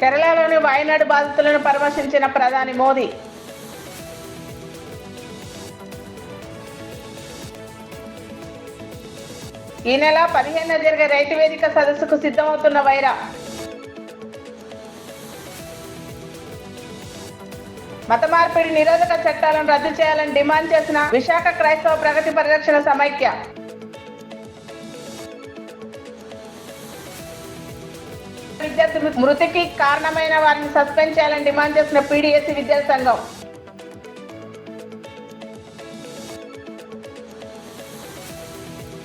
కేరళలోని వాయనాడు బాధితులను పరామర్శించిన ప్రధాని మోదీ. ఈ నెల 15న జరిగే రైతు వేదిక సదస్సుకు సిద్ధమవుతున్న వైరా. మత మార్పిడి నిరోధక చట్టాలను రద్దు చేయాలని డిమాండ్ చేసిన విశాఖ క్రైస్తవ ప్రగతి పరిరక్షణ సమైక్య. విద్యార్థి మృతికి కారణమైన వారిని సస్పెండ్ చేయాలని డిమాండ్ చేసిన పీడీఎస్సీ విద్యా సంఘం.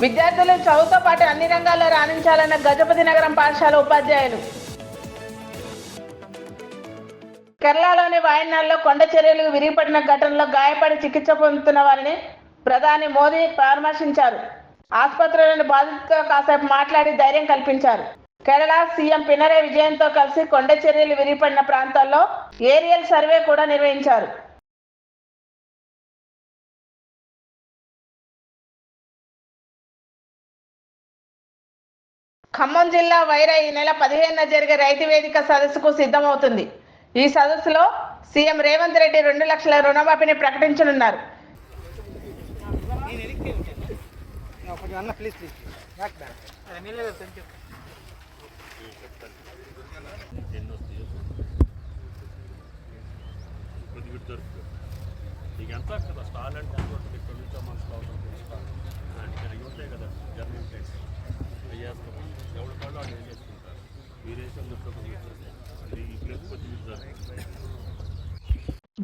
విద్యార్థులు చదువుతో పాటు అన్ని రంగాల్లో రాణించాలన్న గజపతి నగరం పాఠశాల ఉపాధ్యాయులు. కేరళలోని వాయనాడులో కొండ చర్యలు విరిగిపడిన ఘటనలో గాయపడి చికిత్స పొందుతున్న వారిని ప్రధాని మోదీ పరామర్శించారు. ఆసుపత్రిలోని బాధితులతో కాసేపు మాట్లాడి ధైర్యం కల్పించారు. కేరళ సీఎం పినరయ్ విజయన్తో కలిసి కొండ చర్యలు విరిగిపడిన ప్రాంతాల్లో ఏరియల్ సర్వే కూడా నిర్వహించారు. ఖమ్మం జిల్లా వైరా ఈ నెల 15న జరిగే రైతు వేదిక సదస్సుకు సిద్ధమవుతుంది. ఈ సదస్సులో సీఎం రేవంత్ రెడ్డి 2 లక్షల రుణమాఫీని ప్రకటించనున్నారు.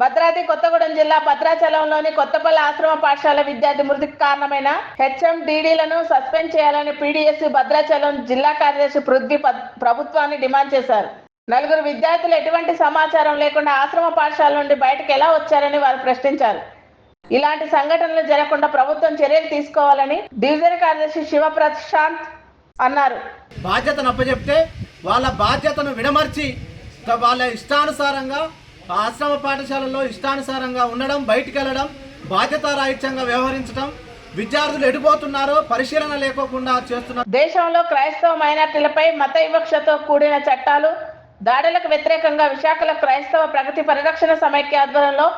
భద్రాద్రి కొత్తగూడెం జిల్లా భద్రాచలంలోని కొత్తపల్లి ఆశ్రమ పాఠశాల విద్యార్థి మృతికి కారణమైన హెచ్ఎండిడీలను సస్పెండ్ చేయాలని పీడీఎస్సీ భద్రాచలం జిల్లా కార్యదర్శి పృథ్వీ ప్రభుత్వాన్ని డిమాండ్ చేశారు. 4 విద్యార్థులు ఎటువంటి సమాచారం లేకుండా ఆశ్రమ పాఠశాల నుండి బయటకు ఎలా వచ్చారని వారు ప్రశ్నించారు. ఇలాంటి సంఘటనలు జరగకుండా ప్రభుత్వం చర్యలు తీసుకోవాలని డివిజన్ కార్యదర్శి శివప్రశాంత్ అన్నారు. బాధ్యతను అప్పచెప్తే వాళ్ళ బాధ్యతను విడమర్చి వాళ్ళ ఇష్టానుసారంగా ఆశ్రమ పాఠశాలలో ఇష్టానుసారంగా ఉండడం, బయటికి వెళ్ళడం, బాధ్యతారాహిత్యంగా వ్యవహరించడం, విద్యార్థులు ఎడిపోతున్నారో పరిశీలన లేకోకుండా చేస్తున్నారు. దేశంలో క్రైస్తవ మైనార్టీలపై మత వివక్షతో కూడిన చట్టాలు, దాడులకు వ్యతిరేకంగా విశాఖలో క్రైస్తవ ప్రగతి పరిరక్షణ సమైక్య ఆధ్వర్యంలో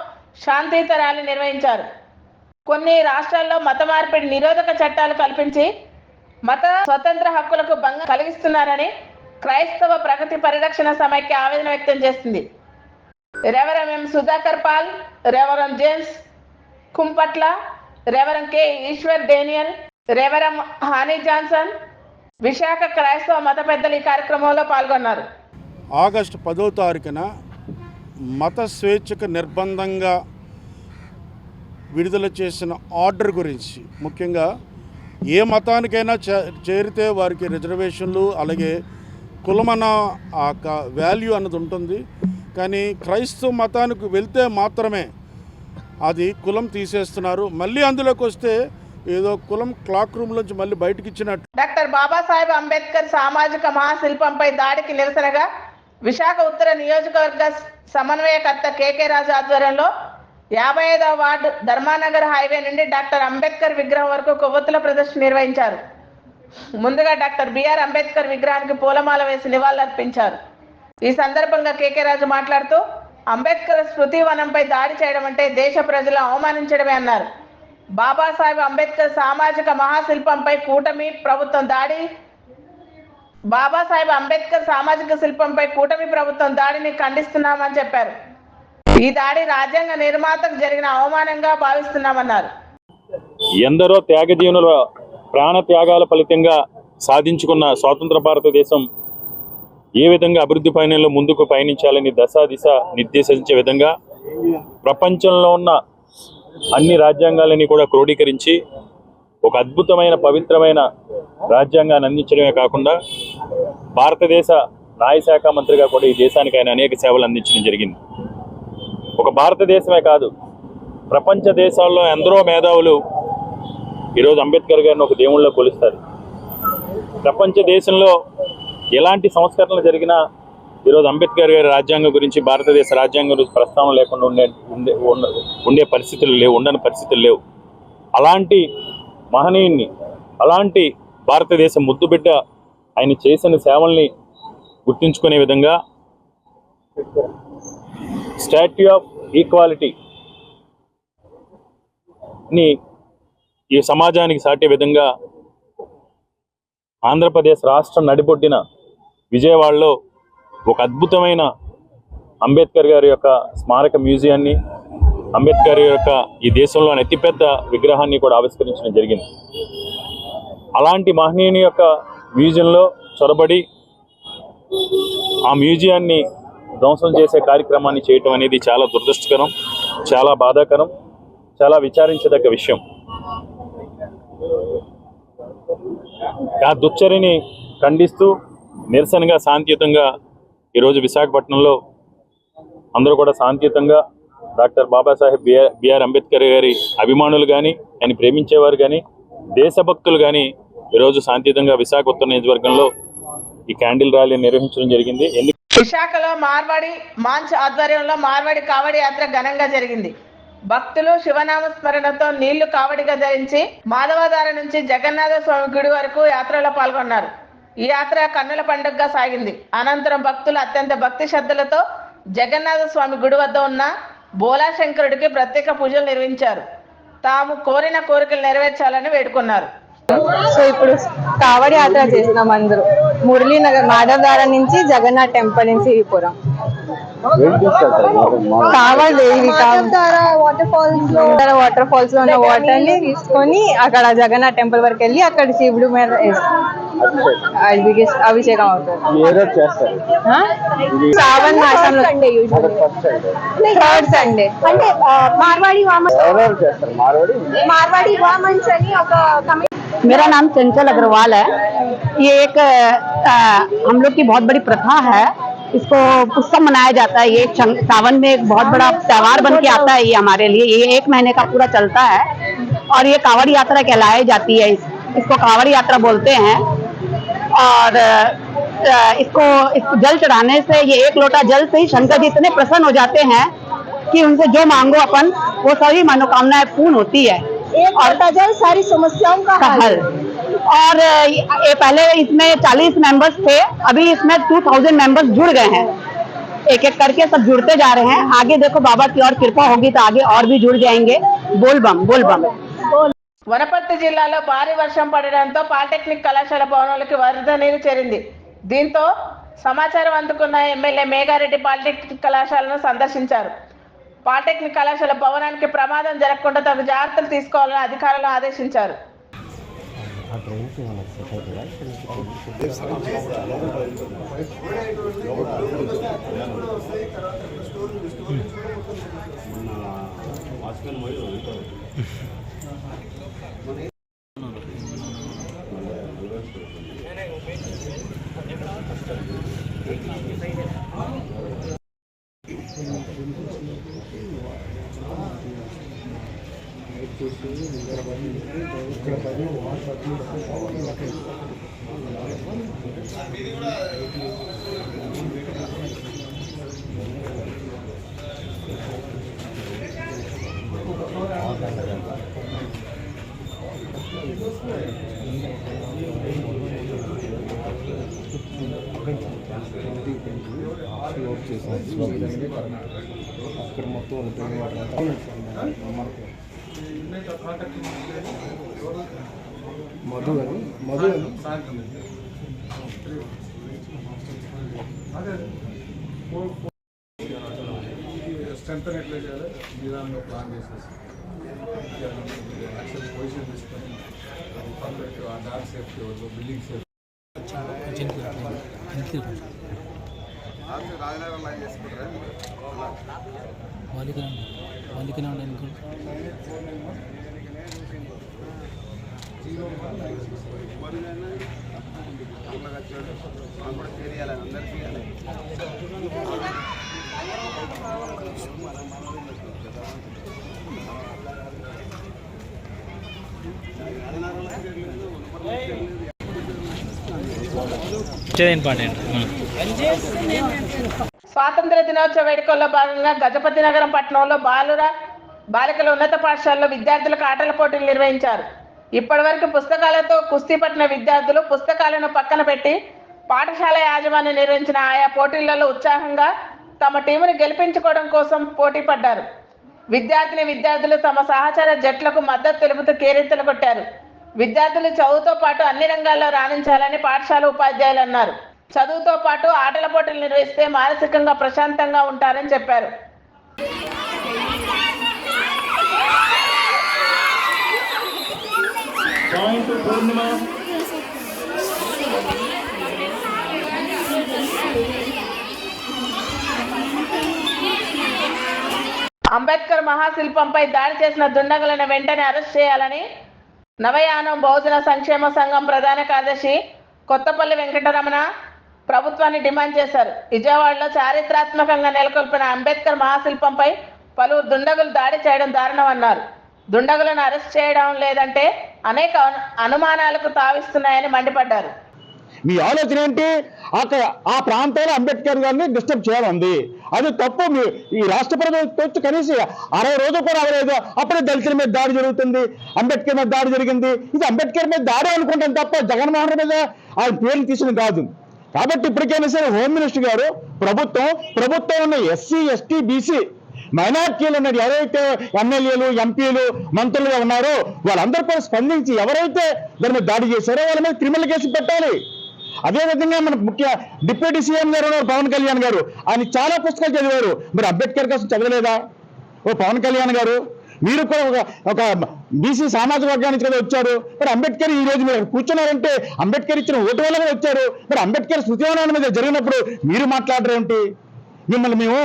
శాంతియుత ర్యాలీ నిర్వహించారు. కొన్ని రాష్ట్రాల్లో మత మార్పిడి నిరోధక చట్టాలు కల్పించి మత స్వతంత్ర హక్కులకు భంగం కలిగిస్తున్నారని క్రైస్తవ ప్రగతి పరిరక్షణ సమైక్య ఆవేదన వ్యక్తం చేసింది. Reverend M Sudhakar Paul, reverend James Kumpatla, reverend K Eshwar Daniel, reverend Honey Johnson, Visakha క్రైస్తవ మత పెద్దలు ఈ కార్యక్రమంలో పాల్గొన్నారు. ఆగస్టు 10వ తారీఖున మత స్వేచ్ఛకు నిర్బంధంగా విడుదల చేసిన ఆర్డర్ గురించి, ముఖ్యంగా ఏ మతానికైనా చేరితే వారికి రిజర్వేషన్లు, అలాగే కులమన వాల్యూ అన్నది ఉంటుంది. కానీ క్రైస్తవ మతానికి వెళ్తే మాత్రమే అది కులం తీసేస్తున్నారు. మళ్ళీ అందులోకి వస్తే ఏదో కులం క్లాక్ రూమ్ నుంచి మళ్ళీ బయటకు ఇచ్చినట్టు. డాక్టర్ బాబాసాహెబ్ అంబేద్కర్ సామాజిక మహాశిల్పంపై దాడికి నిరసనగా విశాఖ ఉత్తర నియోజకవర్గ సమన్వయకర్త కేకే రాజు ఆధ్వర్యంలో 55వ వార్డు ధర్మానగర్ హైవే నుండి డాక్టర్ అంబేద్కర్ విగ్రహం వరకు కొవ్వొత్తుల ప్రదర్శన నిర్వహించారు. ముందుగా డాక్టర్ బిఆర్ అంబేద్కర్ విగ్రహానికి పూలమాల వేసి నివాళులర్పించారు. ఈ సందర్భంగా కేకే రాజు మాట్లాడుతూ అంబేద్కర్ స్మృతి వనంపై దాడి చేయడం అంటే దేశ ప్రజలను అవమానించడమే అన్నారు. బాబాసాహెబ్ అంబేద్కర్ సామాజిక మహాశిల్పంపై కూటమి ప్రభుత్వం దాడి బాబాసాహెబ్ అంబేద్కర్ సామాజిక శిల్పంపై కూటమి ప్రభుత్వం దాడిని ఖండిస్తున్నామని చెప్పారు. ఈ దాడి రాజ్యాంగ నిర్మాతకు జరిగిన అవమానంగా భావిస్తున్నామన్నారు. ఎందరో త్యాగజీవుల ప్రాణ త్యాగాల ఫలితంగా సాధించుకున్న స్వాతంత్ర భారతదేశం ఏ విధంగా అభివృద్ధి పయనంలో ముందుకు పయనించాలని దిశ నిర్దేశించే విధంగా ప్రపంచంలో ఉన్న అన్ని రాజ్యాంగాలని కూడా క్రోడీకరించి ఒక అద్భుతమైన పవిత్రమైన రాజ్యాంగాన్ని అందించడమే కాకుండా భారతదేశ న్యాయశాఖ మంత్రిగా కూడా ఈ దేశానికి ఆయన అనేక సేవలు అందించడం జరిగింది. ఒక భారతదేశమే కాదు, ప్రపంచ దేశాల్లో ఎందరో మేధావులు ఈరోజు అంబేద్కర్ గారిని ఒక దేవుళ్ళలో కొలుస్తారు. ప్రపంచ దేశంలో ఎలాంటి సంస్కరణలు జరిగినా ఈరోజు అంబేద్కర్ గారి రాజ్యాంగం గురించి, భారతదేశ రాజ్యాంగం గురించి ప్రస్తావన లేకుండా ఉండని పరిస్థితులు లేవు. అలాంటి మహనీయుని, అలాంటి భారతదేశ ముద్దుబిడ్డ ఆయన చేసిన సేవల్ని గుర్తించుకునే విధంగా స్టాట్యూ ఆఫ్ ఈక్వాలిటీ ని ఈ సమాజానికి సాటే విధంగా ఆంధ్రప్రదేశ్ రాష్ట్రం నడిబొడ్డిన విజయవాడలో ఒక అద్భుతమైన అంబేద్కర్ గారి యొక్క స్మారక మ్యూజియాన్ని, అంబేద్కర్ యొక్క ఈ దేశంలోని అతిపెద్ద విగ్రహాన్ని కూడా ఆవిష్కరించడం జరిగింది. అలాంటి మహనీయుని యొక్క మ్యూజియంలో చొరబడి ఆ మ్యూజియాన్ని ధ్వంసం చేసే కార్యక్రమాన్ని చేయటం అనేది చాలా దురదృష్టకరం, చాలా బాధాకరం, చాలా విచారించదగ్గ విషయం. ఆ దుశ్చర్యని ఖండిస్తూ నిరసనగా శాంతియుతంగా ఈరోజు విశాఖపట్నంలో అందరూ కూడా శాంతియుతంగా డాక్టర్ బాబాసాహెబ్ బిఆర్ అంబేద్కర్ గారి అభిమానులు కానీ, ఆయన ప్రేమించేవారు కానీ, దేశభక్తులు కానీ ఈరోజు శాంతియుతంగా విశాఖ ఉత్తర నియోజకవర్గంలో ఈ క్యాండిల్ ర్యాలీ నిర్వహించడం జరిగింది. విశాఖలో మార్వాడి మాంచ్ ఆధ్వర్యంలో మార్వాడి కావడి యాత్ర ఘనంగా జరిగింది. భక్తులు శివనామ స్మరణతో నీళ్లు కావడిగా ధరించి మాధవధార నుంచి జగన్నాథ స్వామి గుడి వరకు యాత్రలో పాల్గొన్నారు. ఈ యాత్ర కన్నుల పండుగగా సాగింది. అనంతరం భక్తులు అత్యంత భక్తి శ్రద్ధలతో జగన్నాథ స్వామి గుడి వద్ద ఉన్న బోలాశంకరుడికి ప్రత్యేక పూజలు నిర్వహించారు. తాము కోరిన కోరికలు నెరవేర్చాలని వేడుకున్నారు. సో ఇప్పుడు కావడి యాత్ర చేస్తున్నాం అందరూ. మురళీనగర్ మాధవధార నుంచి జగన్నాథ్ టెంపుల్ నుంచి శ్రీపురం కావడి వాటర్ ఫాల్స్ లో ఉన్న వాటర్ ని తీసుకొని అక్కడ జగన్నాథ్ టెంపుల్ వరకు వెళ్ళి అక్కడ శివుడు మీద అభిషేకం అవుతుంది. శ్రావణ మాసంలో థర్డ్ సండే. అంటే మార్వాడి వామన్స్ అని ఒక కమిటీ. मेरा नाम चंचल अग्रवाल है। ये एक हम लोग की बहुत बड़ी प्रथा है, इसको उत्सव मनाया जाता है। ये सावन में एक बहुत बड़ा त्योहार बन के आता है ये हमारे लिए। ये 1 महीने का पूरा चलता है और ये कावड़ यात्रा कहलाई जाती है। इसको कावड़ यात्रा बोलते हैं। और इसको जल चढ़ाने से, ये 1 लोटा जल से ही शंकर जी इतने प्रसन्न हो जाते हैं कि उनसे जो मांगो अपन वो सभी मनोकामनाएं पूर्ण होती है। और जल सारी समस्याओं का हल। और ये पहले इसमें 40 मेंबर्स थे, अभी इसमें 2000 मेंबर्स जुड़ गए हैं। एक एक करके सब जुड़ते जा रहे हैं। आगे देखो बाबा की और कृपा होगी तो आगे और भी जुड़ जाएंगे। बोल बम बोल बम। వనపర్తి జిల్లాలో భారీ వర్షం పడడంతో పాలిటెక్నిక్ కళాశాల భవనాలకు వరద నీరు చేరింది. దీంతో సమాచారం అందుకున్న ఎమ్మెల్యే మేఘారెడ్డి పాలిటెక్నిక్ కళాశాలను సందర్శించారు. పాలిటెక్నిక్ కళాశాల భవనానికి ప్రమాదం జరగకుండా తగు జాగ్రత్తలు తీసుకోవాలని అధికారులను ఆదేశించారు. స్ట్రెంత్ ఎట్లా చేయాలి విధానంలో ప్లాన్ చేసేసి యాక్చువల్ పొజిషన్ తీసుకొని పర్ఫెక్ట్ ఆ డాక్ సేఫ్టీ బిల్డింగ్ సేఫ్టీ స్వాతంత్ర దినోత్సవ వేడుకల్లో భాగంగా గజపతి నగరం పట్టణంలో బాలికల ఉన్నత పాఠశాలలో విద్యార్థులకు ఆటల పోటీలు నిర్వహించారు. ఇప్పటివరకు పుస్తకాలతో కుస్తీ పట్టిన విద్యార్థులు పుస్తకాలను పక్కన పెట్టి పాఠశాల యాజమాన్యం నిర్వహించిన ఆయా పోటీలలో ఉత్సాహంగా తమ టీముని గెలిపించుకోవడం కోసం పోటీ పడ్డారు. విద్యార్థులు తమ సహచర జట్లకు మద్దతు తెలుపుతూ కేరింతలు కొట్టారు. విద్యార్థులు చదువుతో పాటు అన్ని రంగాల్లో రాణించాలని పాఠశాల ఉపాధ్యాయులు అన్నారు. చదువుతో పాటు ఆటల పోటీలు నిర్వహిస్తే మానసికంగా ప్రశాంతంగా ఉంటారని చెప్పారు. అంబేద్కర్ మహాశిల్పంపై దాడి చేసిన దుండగులను వెంటనే అరెస్ట్ చేయాలని నవయానం బహుజన సంక్షేమ సంఘం ప్రధాన కార్యదర్శి కొత్తపల్లి వెంకటరమణ ప్రభుత్వాన్ని డిమాండ్ చేశారు. విజయవాడలో చారిత్రాత్మకంగా నెలకొల్పిన అంబేద్కర్ మహాశిల్పంపై పలువురు దుండగులు దాడి చేయడం దారుణమన్నారు. దుండగులను అరెస్ట్ చేయడం లేదంటే అనేక అనుమానాలకు తావిస్తున్నాయని మండిపడ్డారు. మీ ఆలోచన ఏంటి? ఆ ప్రాంతంలో అంబేద్కర్ గారిని డిస్టర్బ్ చేయాలండి, అది తప్పు. ఈ రాష్ట్ర ప్రభుత్వం కనీసం 60 రోజులు కూడా అవ్వలేదు, అప్పుడే దళితుల మీద దాడి జరుగుతుంది, అంబేద్కర్ మీద దాడి జరిగింది. ఇది అంబేద్కర్ మీద దాడి అనుకుంటాం తప్ప జగన్మోహన్ రెడ్డి మీద ఆయన పేర్లు తీసుకుని కాదు. కాబట్టి ఇప్పటికైనా సరే హోమ్ మినిస్టర్ గారు ప్రభుత్వం ఉన్న ఎస్సీ, ఎస్టీ, బీసీ మైనార్టీలు ఉన్నారు, ఎవరైతే ఎమ్మెల్యేలు, ఎంపీలు, మంత్రులుగా ఉన్నారో వాళ్ళందరూ కూడా స్పందించి ఎవరైతే దాని మీద దాడి చేశారో వాళ్ళ మీద క్రిమినల్ కేసు పెట్టాలి. అదేవిధంగా మన డిప్యూటీ సీఎం గారు పవన్ కళ్యాణ్ గారు, ఆయన చాలా పుస్తకాలు చదివారు, మరి అంబేద్కర్ కోసం చదవలేదా? పవన్ కళ్యాణ్ గారు, మీరు కూడా ఒక బీసీ సామాజిక వర్గానికి కదా వచ్చారు, మరి అంబేద్కర్ ఈ రోజు మీరు కూర్చున్నారంటే అంబేద్కర్ ఇచ్చిన ఓటు వల్ల వచ్చారు. మరి అంబేద్కర్ శృతివనం మీద జరిగినప్పుడు మీరు మాట్లాడరేంటి? మిమ్మల్ని మేము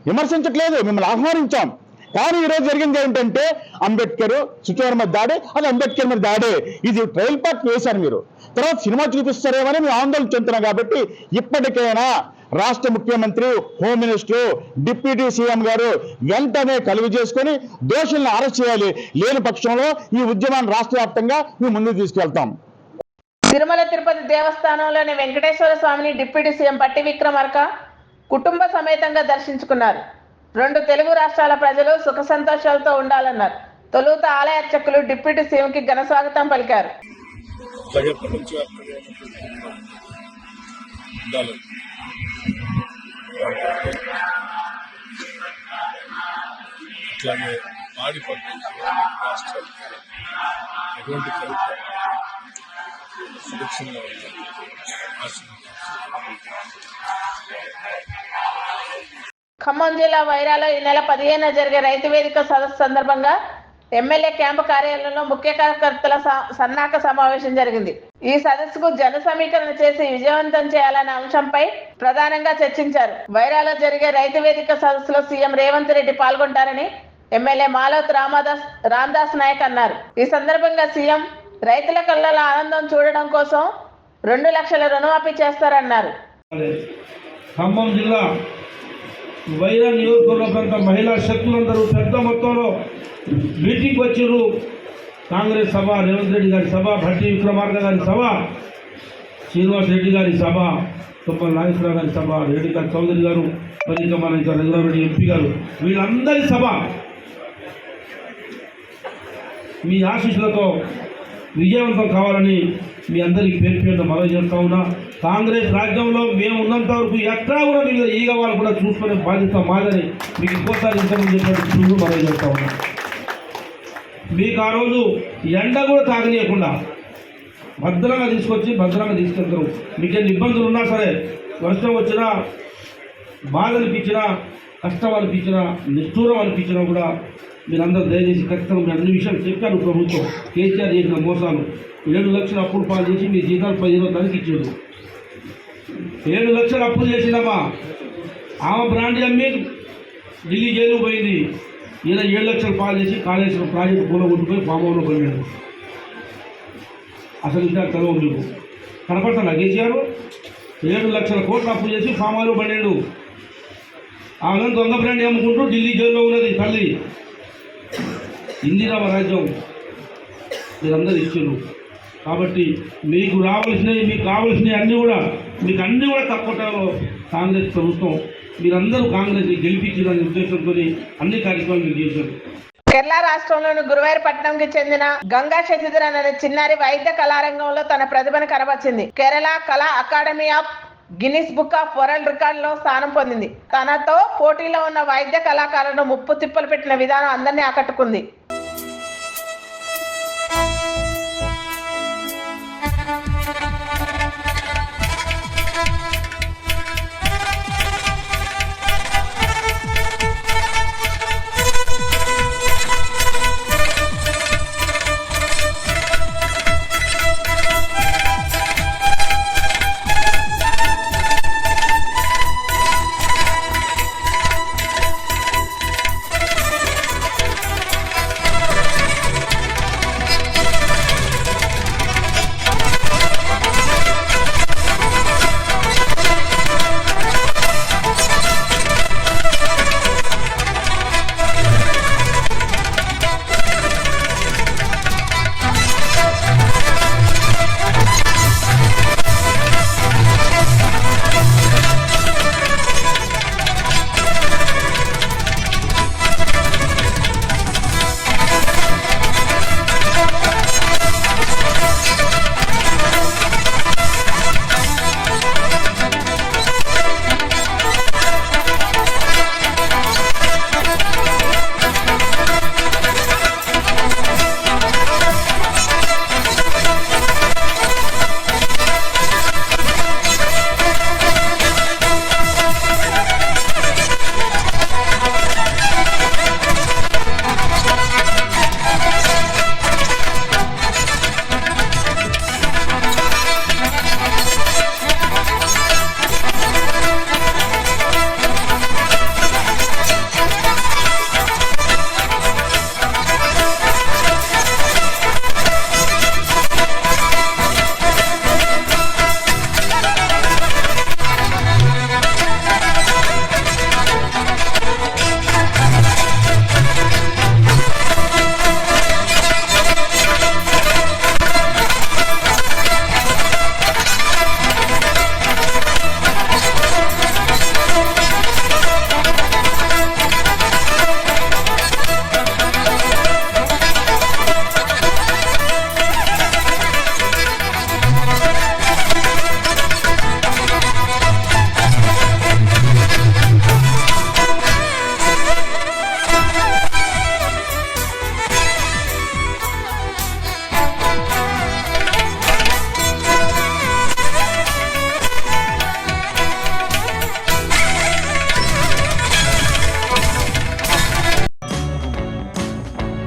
విమర్శించట్లేదు, మిమ్మల్ని ఆహ్వానించాం. కానీ ఈరోజు జరిగింది ఏంటంటే అంబేద్కర్ శుచివారం మీద దాడే, అది అంబేద్కర్ మీద దాడే. ఇది ట్రయల్ పార్ట్ వేశారు మీరు, తర్వాత సినిమా చూపిస్తారేమని మేము ఆందోళన చెందుతున్నాం. కాబట్టి ఇప్పటికైనా రాష్ట్ర ముఖ్యమంత్రి, హోమ్ మినిస్టర్, డిప్యూటీ సీఎం గారు వెంటనే కలుగు చేసుకుని దోషులను అరెస్ట్ చేయాలి. లేని పక్షంలో ఈ ఉద్యమాన్ని రాష్ట్ర వ్యాప్తంగా మేము ముందుకు తీసుకెళ్తాం. తిరుమల తిరుపతి దేవస్థానంలోని వెంకటేశ్వర స్వామిని డిప్యూటీ సీఎం పట్టి విక్రమార్క కుటుంబ సమేతంగా దర్శించుకున్నారు. 2 తెలుగు రాష్ట్రాల ప్రజలు సుఖ సంతోషాలతో ఉండాలన్నారు. తొలుత ఆలయ అర్చకులు డిప్యూటీ సీఎంకి ఘన స్వాగతం పలికారు. ఖమ్మం జిల్లా వైరాలో ఈ నెల 15న జరిగే రైతు వేదిక సదస్సు సందర్భంగా ఎమ్మెల్యే క్యాంపు కార్యాలయంలో ముఖ్య కార్యకర్తల సన్నాహక సమావేశం జరిగింది. ఈ సదస్సుకు జన సమీకరణ చేసి విజయవంతం చేయాలనే అంశంపై ప్రధానంగా చర్చించారు. వైరాలో జరిగే రైతు వేదిక సదస్సులో సీఎం రేవంత్ రెడ్డి పాల్గొంటారని ఎమ్మెల్యే మాలవత్ రామదాస్ నాయక్ అన్నారు. ఈ సందర్భంగా సీఎం రైతుల కళ్ళలో ఆనందం చూడడం కోసం 2 లక్షల రుణమాఫీ చేస్తారన్నారు. ఖమ్మం జిల్లా వైరా నియోజకవర్గ ప్రాంత మహిళా శక్తులందరూ పెద్ద మొత్తంలో మీటింగ్ వచ్చిర్రు. కాంగ్రెస్ సభ, రేవంత్ రెడ్డి గారి సభ, భట్టి విక్రమార్క గారి సభ, శ్రీనివాస్ రెడ్డి గారి సభ, తుమ్మల నాగేశ్వరరావు గారి సభ, రేణుకా చౌదరి గారు, మరి ఇంకా మన ఇంకా రఘురామరెడ్డి ఎంపీ గారు, వీళ్ళందరి సభ మీ ఆశీస్సులతో విజయవంతం కావాలని మీ అందరికీ పేరు పేరున మనవి చేస్తా ఉన్నా. కాంగ్రెస్ రాజ్యంలో మేము ఉన్నంత వరకు ఎక్కడా కూడా మీరు ఈగ వాళ్ళు కూడా చూసుకునే బాధ్యత మాదని మీకు ఇంకోసారి ఇంతకుముందు చెప్పినట్టు మనవి చేస్తా ఉన్నా. మీకు ఆ రోజు ఎండ కూడా తాగనీయకుండా భద్రంగా తీసుకెళ్తారు. మీకేం ఇబ్బందులు ఉన్నా సరే, వర్షం వచ్చినా, బాధ అనిపించినా, కష్టం అనిపించినా, నిష్ఠూరం అనిపించినా కూడా మీరందరూ దయచేసి ఖచ్చితంగా మీ అన్ని విషయాలు చెప్పారు. ప్రభుత్వం కేసీఆర్ చేసిన మోసాలు, 7 లక్షల అప్పులు పాలు చేసి మీ జీతాలు 15వ తారీఖు ఇచ్చారు. 7 లక్షలు అప్పులు చేసిందమ్మా, ఆమె బ్రాండ్ అమ్మి ఢిల్లీ జైలు పోయింది. ఈయన 7 లక్షలు పాలు చేసి కాళేశ్వరం ప్రాజెక్టు పూల కొట్టుపోయి ఫామ్ హౌస్లో పడినాడు. అసలు ఇంకా తెలవు మీకు కనపడతాను. కేసీఆర్ 7 లక్షల కోట్లు అప్పు చేసి ఫామ్ హౌస్లో పడినాడు. ఆమె దొంగ బ్రాండ్ అమ్ముకుంటూ ఢిల్లీ జైల్లో ఉన్నది తల్లి. ఇందిరా రాజ్యం మీరందరూ ఇచ్చారు. కాబట్టి మీకు రావాల్సినవి, మీకు కావాల్సినవి అన్నీ కూడా తప్పటంలో కాంగ్రెస్ ప్రభుత్వం మీరందరూ కాంగ్రెస్ని గెలిపించాలనే ఉద్దేశంతో అన్ని కార్యక్రమాలు మీరు చేశారు. కేరళ రాష్ట్రంలోని గురువాయూర్పట్నంకి చెందిన గంగా శశిధరన్ అనే చిన్నారి వైద్య కళారంగంలో తన ప్రతిభను కనబర్చింది. కేరళ కళా academy of Guinness book of world రికార్డులో స్థానం పొందింది. తనతో పోటీలో ఉన్న వైద్య కళాకారులను ముప్పు తిప్పలు పెట్టిన విధానం అందరినీ ఆకట్టుకుంది.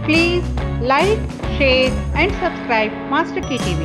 Please like, share and subscribe Master Key TV.